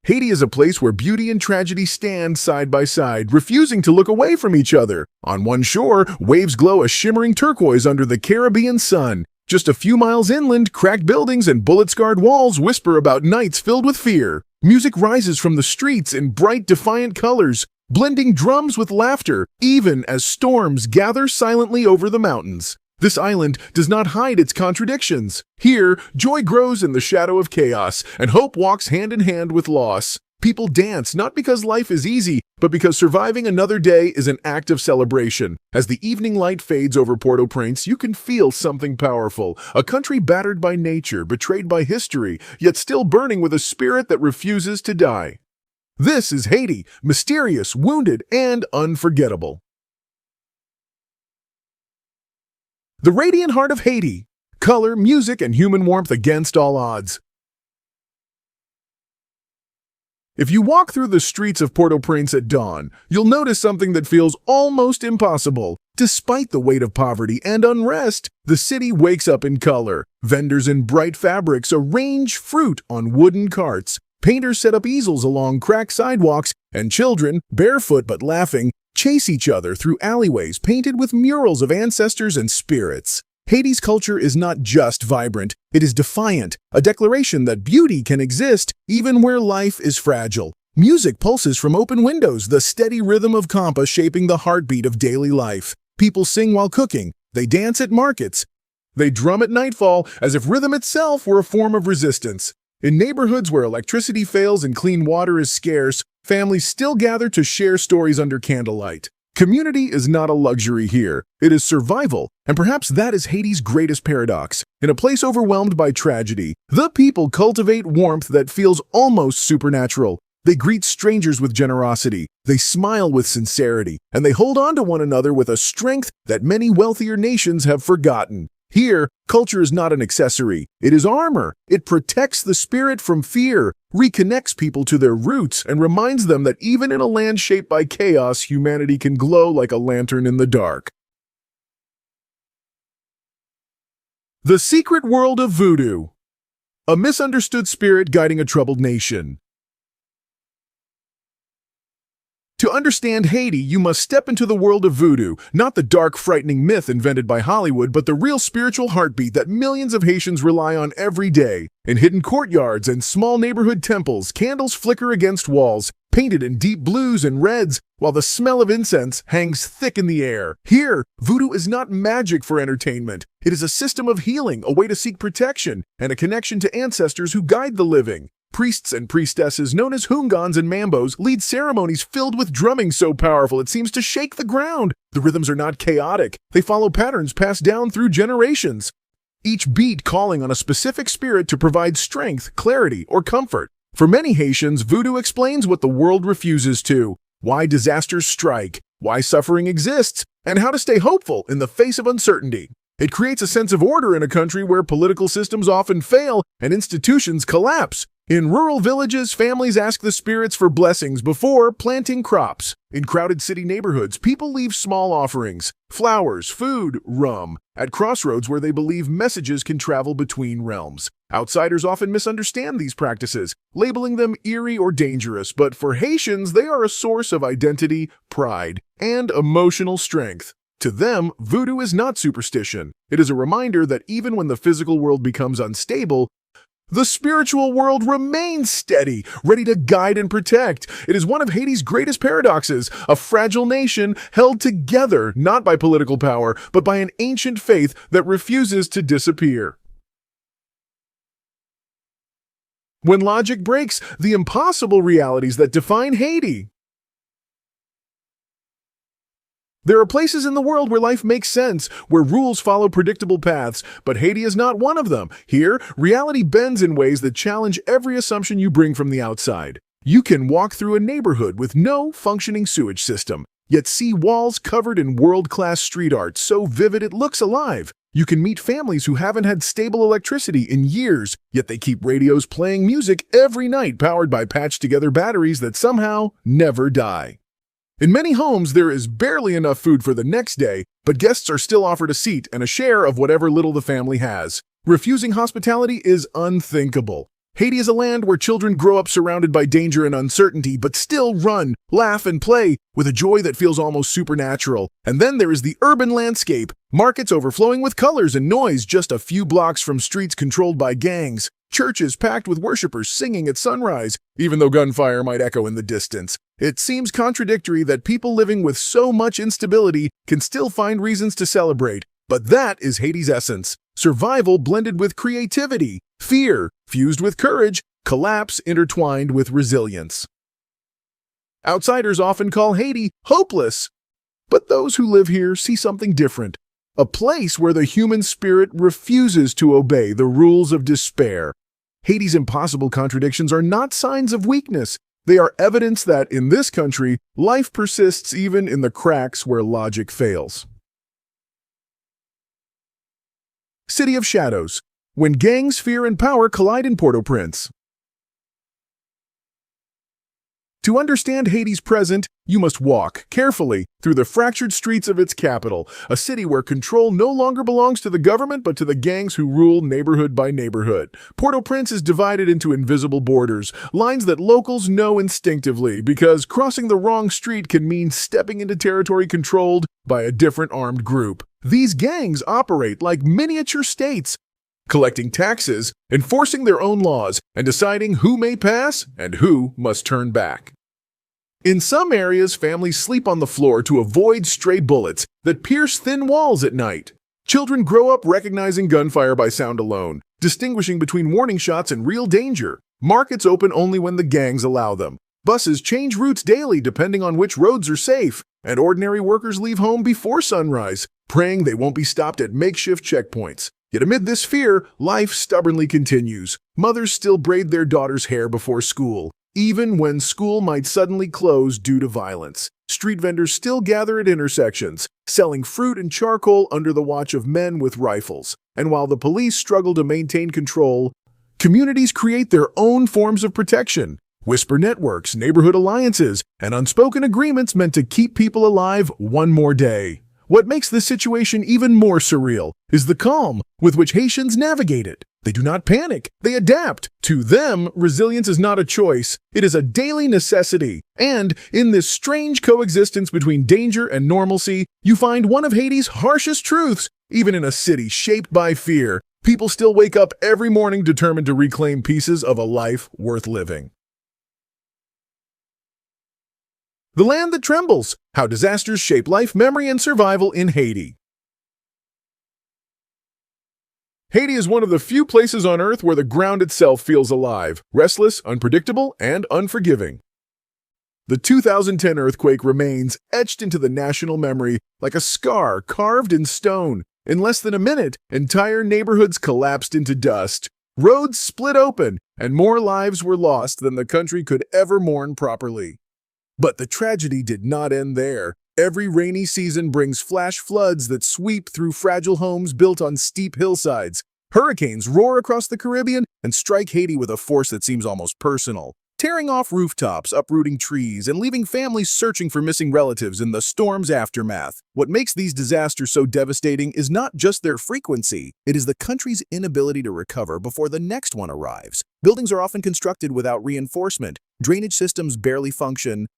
Haiti is a place where beauty and tragedy stand side by side, refusing to look away from each other. On one shore, waves glow a shimmering turquoise under the Caribbean sun. Just a few miles inland, cracked buildings and bullet-scarred walls whisper about nights filled with fear. Music rises from the streets in bright, defiant colors, blending drums with laughter, even as storms gather silently over the mountains. This island does not hide its contradictions. Here, joy grows in the shadow of chaos, and hope walks hand in hand with loss. People dance not because life is easy, but because surviving another day is an act of celebration. As the evening light fades over Port-au-Prince, you can feel something powerful. A country battered by nature, betrayed by history, yet still burning with a spirit that refuses to die. This is Haiti, mysterious, wounded, and unforgettable. The radiant heart of Haiti. Color, music, and human warmth against all odds. If you walk through the streets of Port-au-Prince at dawn, you'll notice something that feels almost impossible. Despite the weight of poverty and unrest, the city wakes up in color. Vendors in bright fabrics arrange fruit on wooden carts. Painters set up easels along cracked sidewalks, and children, barefoot but laughing, chase each other through alleyways painted with murals of ancestors and spirits. Haiti's culture is not just vibrant, it is defiant, a declaration that beauty can exist even where life is fragile. Music pulses from open windows, the steady rhythm of compa shaping the heartbeat of daily life. People sing while cooking, they dance at markets, they drum at nightfall as if rhythm itself were a form of resistance. In neighborhoods where electricity fails and clean water is scarce, families still gather to share stories under candlelight. Community is not a luxury here, it is survival, and perhaps that is Haiti's greatest paradox. In a place overwhelmed by tragedy, the people cultivate warmth that feels almost supernatural. They greet strangers with generosity, they smile with sincerity, and they hold on to one another with a strength that many wealthier nations have forgotten. Here, culture is not an accessory, it is armor. It protects the spirit from fear, reconnects people to their roots, and reminds them that even in a land shaped by chaos, humanity can glow like a lantern in the dark. The secret world of Voodoo. A misunderstood spirit guiding a troubled nation. To understand Haiti, you must step into the world of Voodoo, not the dark, frightening myth invented by Hollywood, but the real spiritual heartbeat that millions of Haitians rely on every day. In hidden courtyards and small neighborhood temples, candles flicker against walls, painted in deep blues and reds, while the smell of incense hangs thick in the air. Here, Voodoo is not magic for entertainment. It is a system of healing, a way to seek protection, and a connection to ancestors who guide the living. Priests and priestesses known as hungans and mambos lead ceremonies filled with drumming so powerful it seems to shake the ground. The rhythms are not chaotic. They follow patterns passed down through generations, each beat calling on a specific spirit to provide strength, clarity, or comfort. For many Haitians, Voodoo explains what the world refuses to, why disasters strike, why suffering exists, and how to stay hopeful in the face of uncertainty. It creates a sense of order in a country where political systems often fail and institutions collapse. In rural villages, families ask the spirits for blessings before planting crops. In crowded city neighborhoods, people leave small offerings, flowers, food, rum, at crossroads where they believe messages can travel between realms. Outsiders often misunderstand these practices, labeling them eerie or dangerous, but for Haitians, they are a source of identity, pride, and emotional strength. To them, Voodoo is not superstition. It is a reminder that even when the physical world becomes unstable, the spiritual world remains steady, ready to guide and protect. It is one of Haiti's greatest paradoxes, a fragile nation held together not by political power, but by an ancient faith that refuses to disappear. When logic breaks, the impossible realities that define Haiti. There are places in the world where life makes sense, where rules follow predictable paths, but Haiti is not one of them. Here, reality bends in ways that challenge every assumption you bring from the outside. You can walk through a neighborhood with no functioning sewage system, yet see walls covered in world-class street art so vivid it looks alive. You can meet families who haven't had stable electricity in years, yet they keep radios playing music every night powered by patched-together batteries that somehow never die. In many homes, there is barely enough food for the next day, but guests are still offered a seat and a share of whatever little the family has. Refusing hospitality is unthinkable. Haiti is a land where children grow up surrounded by danger and uncertainty, but still run, laugh, and play with a joy that feels almost supernatural. And then there is the urban landscape, markets overflowing with colors and noise just a few blocks from streets controlled by gangs, churches packed with worshippers singing at sunrise, even though gunfire might echo in the distance. It seems contradictory that people living with so much instability can still find reasons to celebrate. But that is Haiti's essence. Survival blended with creativity, fear fused with courage, collapse intertwined with resilience. Outsiders often call Haiti hopeless, but those who live here see something different. A place where the human spirit refuses to obey the rules of despair. Haiti's impossible contradictions are not signs of weakness. They are evidence that, in this country, life persists even in the cracks where logic fails. City of Shadows. When gangs, fear, and power collide in Port-au-Prince. To understand Haiti's present, you must walk carefully through the fractured streets of its capital, a city where control no longer belongs to the government but to the gangs who rule neighborhood by neighborhood. Port-au-Prince is divided into invisible borders, lines that locals know instinctively because crossing the wrong street can mean stepping into territory controlled by a different armed group. These gangs operate like miniature states, collecting taxes, enforcing their own laws, and deciding who may pass and who must turn back. In some areas, families sleep on the floor to avoid stray bullets that pierce thin walls at night. Children grow up recognizing gunfire by sound alone, distinguishing between warning shots and real danger. Markets open only when the gangs allow them. Buses change routes daily depending on which roads are safe, and ordinary workers leave home before sunrise, praying they won't be stopped at makeshift checkpoints. Yet amid this fear, life stubbornly continues. Mothers still braid their daughters' hair before school, even when school might suddenly close due to violence. Street vendors still gather at intersections, selling fruit and charcoal under the watch of men with rifles. And while the police struggle to maintain control, communities create their own forms of protection. Whisper networks, neighborhood alliances, and unspoken agreements meant to keep people alive one more day. What makes this situation even more surreal is the calm with which Haitians navigate it. They do not panic, they adapt. To them, resilience is not a choice, it is a daily necessity. And in this strange coexistence between danger and normalcy, you find one of Haiti's harshest truths. Even in a city shaped by fear, people still wake up every morning determined to reclaim pieces of a life worth living. The Land That Trembles, How Disasters Shape Life, Memory, and Survival in Haiti. Haiti is one of the few places on Earth where the ground itself feels alive, restless, unpredictable, and unforgiving. The 2010 earthquake remains etched into the national memory like a scar carved in stone. In less than a minute, entire neighborhoods collapsed into dust, roads split open, and more lives were lost than the country could ever mourn properly. But the tragedy did not end there. Every rainy season brings flash floods that sweep through fragile homes built on steep hillsides. Hurricanes roar across the Caribbean and strike Haiti with a force that seems almost personal, tearing off rooftops, uprooting trees, and leaving families searching for missing relatives in the storm's aftermath. What makes these disasters so devastating is not just their frequency, it is the country's inability to recover before the next one arrives. Buildings are often constructed without reinforcement, drainage systems barely function,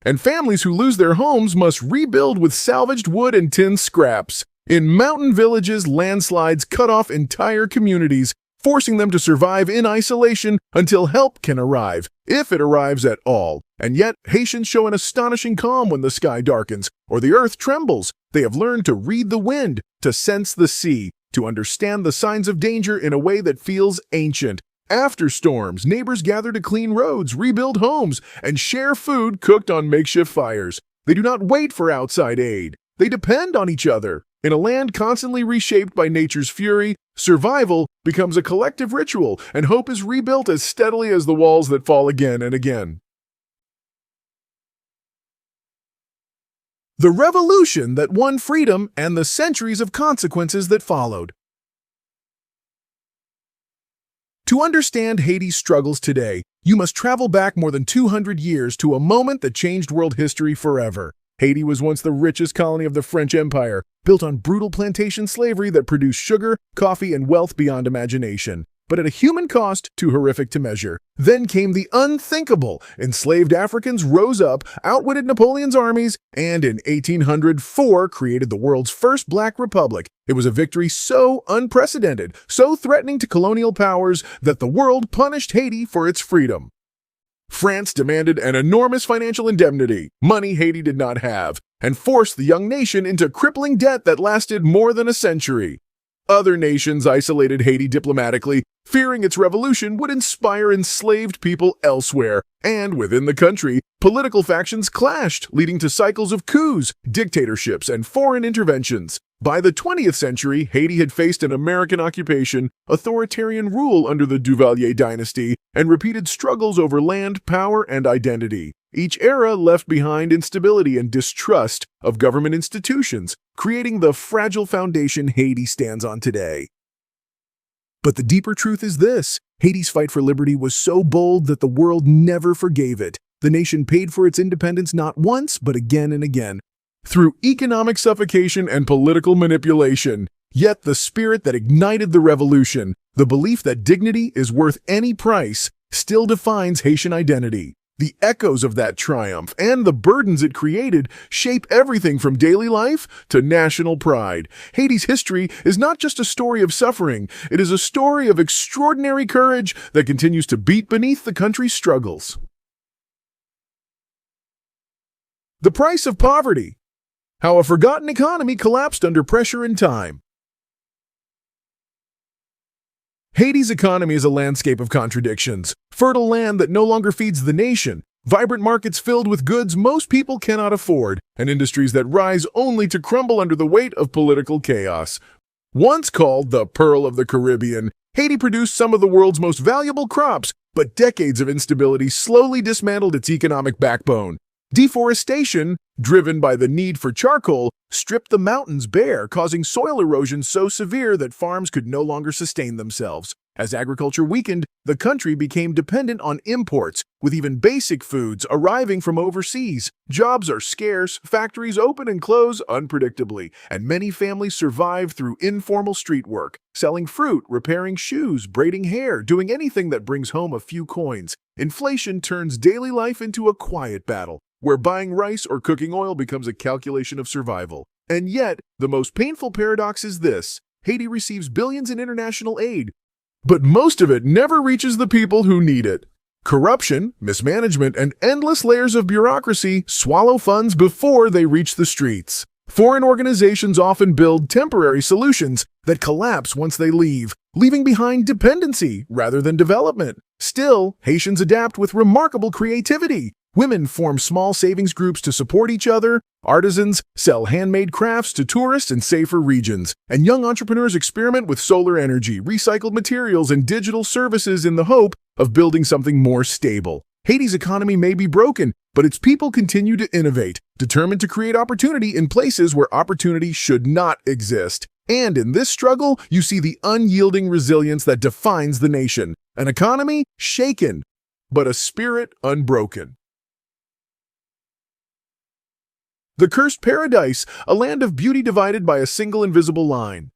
and families who lose their homes must rebuild with salvaged wood and tin scraps. In mountain villages, landslides cut off entire communities, forcing them to survive in isolation until help can arrive, if it arrives at all. And yet, Haitians show an astonishing calm when the sky darkens or the earth trembles. They have learned to read the wind, to sense the sea, to understand the signs of danger in a way that feels ancient. After storms, neighbors gather to clean roads, rebuild homes, and share food cooked on makeshift fires. They do not wait for outside aid. They depend on each other. In a land constantly reshaped by nature's fury, survival becomes a collective ritual, and hope is rebuilt as steadily as the walls that fall again and again. The revolution that won freedom and the centuries of consequences that followed. To understand Haiti's struggles today, you must travel back more than 200 years to a moment that changed world history forever. Haiti was once the richest colony of the French Empire, built on brutal plantation slavery that produced sugar, coffee, and wealth beyond imagination. but at a human cost too horrific to measure. Then came the unthinkable. Enslaved Africans rose up, outwitted Napoleon's armies, and in 1804 created the world's first black republic. It was a victory so unprecedented, so threatening to colonial powers, that the world punished Haiti for its freedom. France demanded an enormous financial indemnity, money Haiti did not have, and forced the young nation into crippling debt that lasted more than a century. Other nations isolated Haiti diplomatically, fearing its revolution would inspire enslaved people elsewhere, and within the country, political factions clashed, leading to cycles of coups, dictatorships, and foreign interventions. By the 20th century, Haiti had faced an American occupation, authoritarian rule under the Duvalier dynasty, and repeated struggles over land, power, and identity. Each era left behind instability and distrust of government institutions, creating the fragile foundation Haiti stands on today. But the deeper truth is this: Haiti's fight for liberty was so bold that the world never forgave it. The nation paid for its independence not once, but again and again, through economic suffocation and political manipulation. Yet the spirit that ignited the revolution, the belief that dignity is worth any price, still defines Haitian identity. The echoes of that triumph and the burdens it created shape everything from daily life to national pride. Haiti's history is not just a story of suffering, it is a story of extraordinary courage that continues to beat beneath the country's struggles. The price of poverty. How a forgotten economy collapsed under pressure and time. Haiti's economy is a landscape of contradictions. Fertile land that no longer feeds the nation, vibrant markets filled with goods most people cannot afford, and industries that rise only to crumble under the weight of political chaos. Once called the Pearl of the Caribbean, Haiti produced some of the world's most valuable crops, but decades of instability slowly dismantled its economic backbone. Deforestation, driven by the need for charcoal, stripped the mountains bare, causing soil erosion so severe that farms could no longer sustain themselves. As agriculture weakened, the country became dependent on imports, with even basic foods arriving from overseas. Jobs are scarce, factories open and close unpredictably, and many families survive through informal street work, selling fruit, repairing shoes, braiding hair, doing anything that brings home a few coins. Inflation turns daily life into a quiet battle, where buying rice or cooking oil becomes a calculation of survival. And yet, the most painful paradox is this: Haiti receives billions in international aid, but most of it never reaches the people who need it. Corruption, mismanagement, and endless layers of bureaucracy swallow funds before they reach the streets. Foreign organizations often build temporary solutions that collapse once they leave, leaving behind dependency rather than development. Still, Haitians adapt with remarkable creativity. Women form small savings groups to support each other, artisans sell handmade crafts to tourists in safer regions, and young entrepreneurs experiment with solar energy, recycled materials, and digital services in the hope of building something more stable. Haiti's economy may be broken, but its people continue to innovate, determined to create opportunity in places where opportunity should not exist. And in this struggle, you see the unyielding resilience that defines the nation. An economy shaken, but a spirit unbroken. The Cursed Paradise, a land of beauty divided by a single invisible line.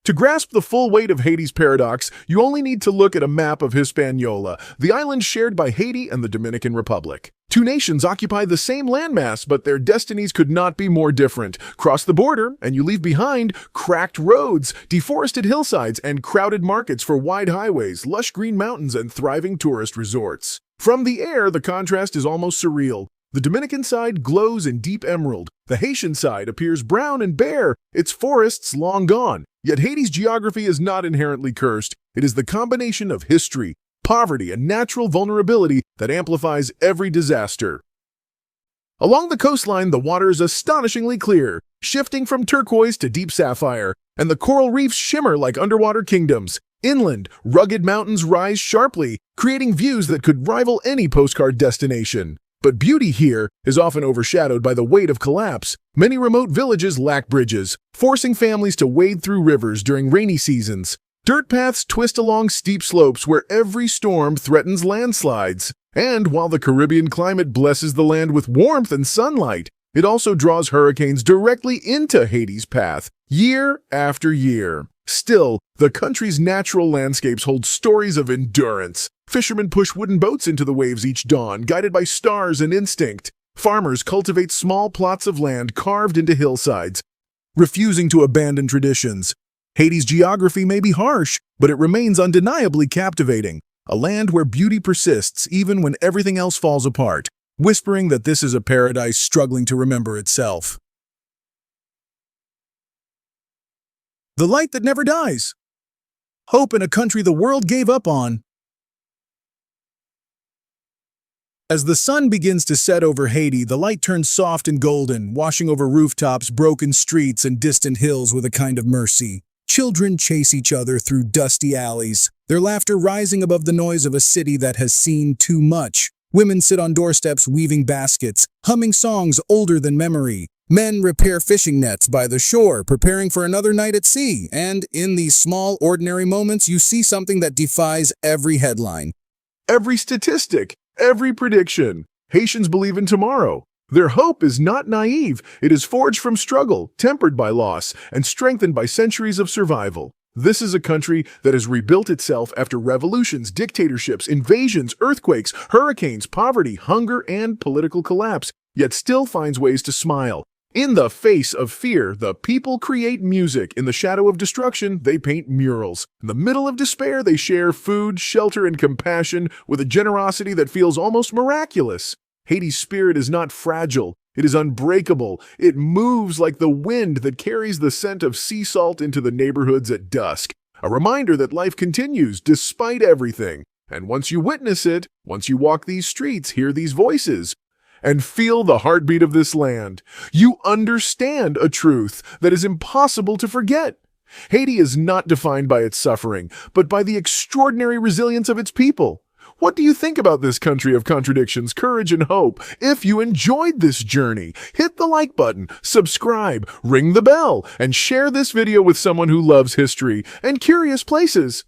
To grasp the full weight of Haiti's paradox, you only need to look at a map of Hispaniola, the island shared by Haiti and the Dominican Republic. Two nations occupy the same landmass, but their destinies could not be more different. Cross the border, and you leave behind cracked roads, deforested hillsides, and crowded markets for wide highways, lush green mountains, and thriving tourist resorts. From the air, the contrast is almost surreal. The Dominican side glows in deep emerald. The Haitian side appears brown and bare, its forests long gone. Yet Haiti's geography is not inherently cursed. It is the combination of history, poverty, and natural vulnerability that amplifies every disaster. Along the coastline, the water is astonishingly clear, shifting from turquoise to deep sapphire, and the coral reefs shimmer like underwater kingdoms. Inland, rugged mountains rise sharply, creating views that could rival any postcard destination. But beauty here is often overshadowed by the weight of collapse. Many remote villages lack bridges, forcing families to wade through rivers during rainy seasons. Dirt paths twist along steep slopes where every storm threatens landslides. And while the Caribbean climate blesses the land with warmth and sunlight, it also draws hurricanes directly into Haiti's path, year after year. Still, the country's natural landscapes hold stories of endurance. Fishermen push wooden boats into the waves each dawn, guided by stars and instinct. Farmers cultivate small plots of land carved into hillsides, refusing to abandon traditions. Haiti's geography may be harsh, but it remains undeniably captivating. A land where beauty persists even when everything else falls apart, whispering that this is a paradise struggling to remember itself. The light that never dies. Hope in a country the world gave up on. As the sun begins to set over Haiti, the light turns soft and golden, washing over rooftops, broken streets, and distant hills with a kind of mercy. Children chase each other through dusty alleys, their laughter rising above the noise of a city that has seen too much. Women sit on doorsteps weaving baskets, humming songs older than memory. Men repair fishing nets by the shore, preparing for another night at sea. And in these small, ordinary moments, you see something that defies every headline. Every statistic, every prediction. Haitians believe in tomorrow. Their hope is not naive. It is forged from struggle, tempered by loss, and strengthened by centuries of survival. This is a country that has rebuilt itself after revolutions, dictatorships, invasions, earthquakes, hurricanes, poverty, hunger, and political collapse, yet still finds ways to smile. In the face of fear, the people create music. In the shadow of destruction, they paint murals. In the middle of despair, they share food, shelter, and compassion with a generosity that feels almost miraculous. Haiti's spirit is not fragile. It is unbreakable. It moves like the wind that carries the scent of sea salt into the neighborhoods at dusk. A reminder that life continues despite everything. And once you witness it, once you walk these streets, hear these voices, and feel the heartbeat of this land, you understand a truth that is impossible to forget. Haiti is not defined by its suffering, but by the extraordinary resilience of its people. What do you think about this country of contradictions, courage, and hope? If you enjoyed this journey, hit the like button, subscribe, ring the bell, and share this video with someone who loves history and curious places.